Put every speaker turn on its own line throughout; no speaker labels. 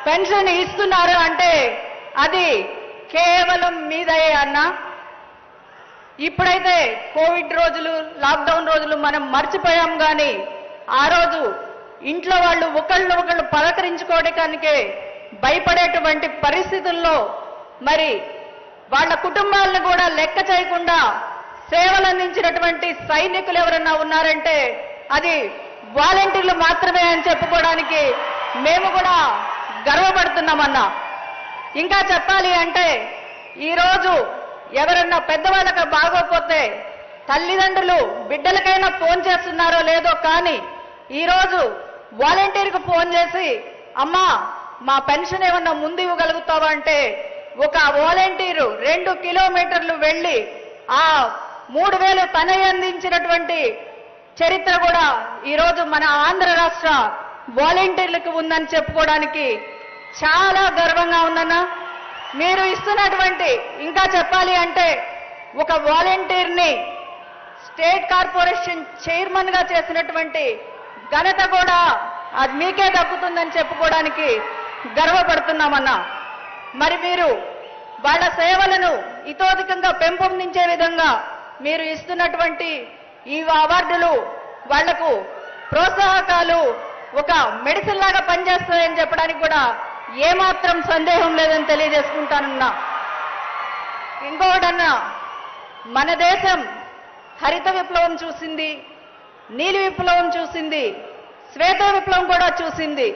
Pension ఇస్తున్నారు అంటే అది కేవలం మీదయ్యే అన్న. ఇప్పుడైతే కోవిడ్ రోజులు, లాక్డౌన్ రోజులు మనం మర్చిపోయాం. కానీ ఆ రోజు ఇంట్లో వాళ్ళు ఒకళ్ళు పలకరించుకోవడానికే భయపడేటువంటి పరిస్థితుల్లో మరి వాళ్ళ కుటుంబాలను కూడా లెక్క చేయకుండా సేవలు అందించినటువంటి సైనికులు ఎవరన్నా ఉన్నారంటే అది వాలంటీర్లు మాత్రమే అని చెప్పుకోవడానికి మేము కూడా గర్వపడుతున్నామన్నా. ఇంకా చెప్పాలి అంటే ఈరోజు ఎవరన్నా పెద్దవాళ్ళకి బాగోపోతే తల్లిదండ్రులు బిడ్డలకైనా ఫోన్ చేస్తున్నారో లేదో కానీ ఈరోజు వాలంటీర్కు ఫోన్ చేసి అమ్మా మా పెన్షన్ ఏమన్నా ముందు ఇవ్వగలుగుతావా అంటే ఒక వాలంటీరు 2 కిలోమీటర్లు వెళ్ళి ఆ 3,000 తనే అందించినటువంటి చరిత్ర కూడా ఈరోజు మన ఆంధ్ర రాష్ట్ర వాలంటీర్లకు ఉందని చెప్పుకోవడానికి చాలా గర్వంగా ఉందన్న. మీరు ఇస్తున్నటువంటి ఇంకా చెప్పాలి అంటే ఒక వాలంటీర్ని స్టేట్ కార్పొరేషన్ చైర్మన్ గా చేసినటువంటి ఘనత కూడా అది మీకే దక్కుతుందని చెప్పుకోవడానికి గర్వపడుతున్నామన్నా. మరి మీరు వాళ్ళ సేవలను ఇతోధికంగా పెంపొందించే విధంగా మీరు ఇస్తున్నటువంటి ఈ అవార్డులు వాళ్లకు ప్రోత్సాహకాలు ఒక మెడిసిన్ లాగా పనిచేస్తాయని చెప్పడానికి కూడా ఏమాత్రం సందేహం లేదని తెలియజేసుకుంటానన్నా. ఇంకొకటన్నా, మన దేశం హరిత విప్లవం చూసింది, నీలి విప్లవం చూసింది, శ్వేత విప్లవం కూడా చూసింది.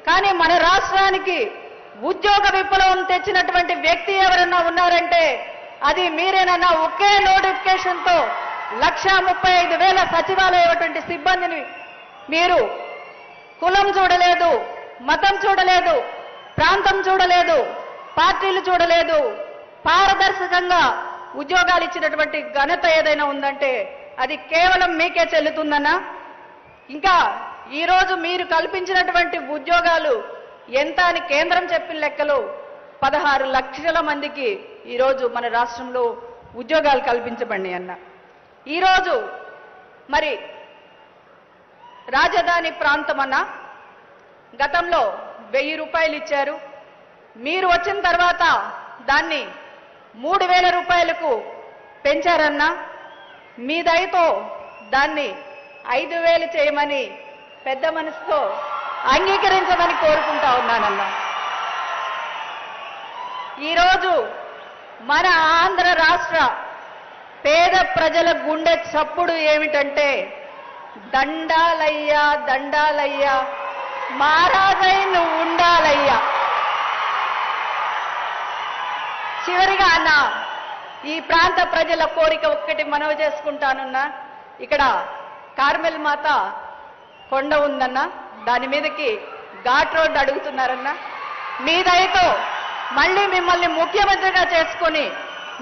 కానీ మన రాష్ట్రానికి ఉద్యోగ విప్లవం తెచ్చినటువంటి వ్యక్తి ఎవరన్నా ఉన్నారంటే అది మీరేనన్నా. ఒకే నోటిఫికేషన్తో 1,35,000 సచివాలయటువంటి సిబ్బందిని మీరు కులం చూడలేదు, మతం చూడలేదు, ప్రాంతం చూడలేదు, పార్టీలు చూడలేదు, పారదర్శకంగా ఉద్యోగాలు ఇచ్చినటువంటి ఘనత ఏదైనా ఉందంటే అది కేవలం మీకే చెల్లుతుందన్నా. ఇంకా ఈరోజు మీరు కల్పించినటువంటి ఉద్యోగాలు ఎంత అని కేంద్రం చెప్పిన లెక్కలు 16 లక్షల మందికి ఈరోజు మన రాష్ట్రంలో ఉద్యోగాలు కల్పించబడినాయి అన్న. ఈరోజు మరి రాజధాని ప్రాంతం అన్న గతంలో 1000 రూపాయలు ఇచ్చారు. మీరు వచ్చిన తర్వాత దాన్ని 3,000 రూపాయలకు పెంచారన్నా. మీ దయతో దాన్ని 5,000 చేయమని పెద్ద మనసుతో అంగీకరించమని కోరుకుంటా ఉన్నానన్నా. ఈరోజు మన ఆంధ్ర రాష్ట్ర పేద ప్రజల గుండె చప్పుడు ఏమిటంటే దండాలయ్యా దండాలయ్యా మహారాజై నువ్వు ఉండాలయ్యా. చివరిగా అన్న ఈ ప్రాంత ప్రజల కోరిక ఒక్కటి మనవి చేసుకుంటానున్నా. ఇక్కడ కార్మెల్ మాత కొండ ఉందన్న, దాని మీదకి ఘాట్ రోడ్డు అడుగుతున్నారన్న. మీ దయతో మళ్ళీ మిమ్మల్ని ముఖ్యమంత్రిగా చేసుకొని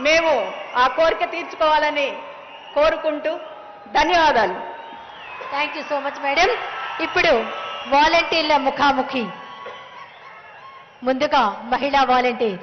మేము ఆ కోరిక తీర్చుకోవాలని కోరుకుంటూ ధన్యవాదాలు.
Thank you so much madam. ఇప్పుడు వాలంటీర్ల ముఖాముఖి. ముందుగా మహిళా వాలంటీర్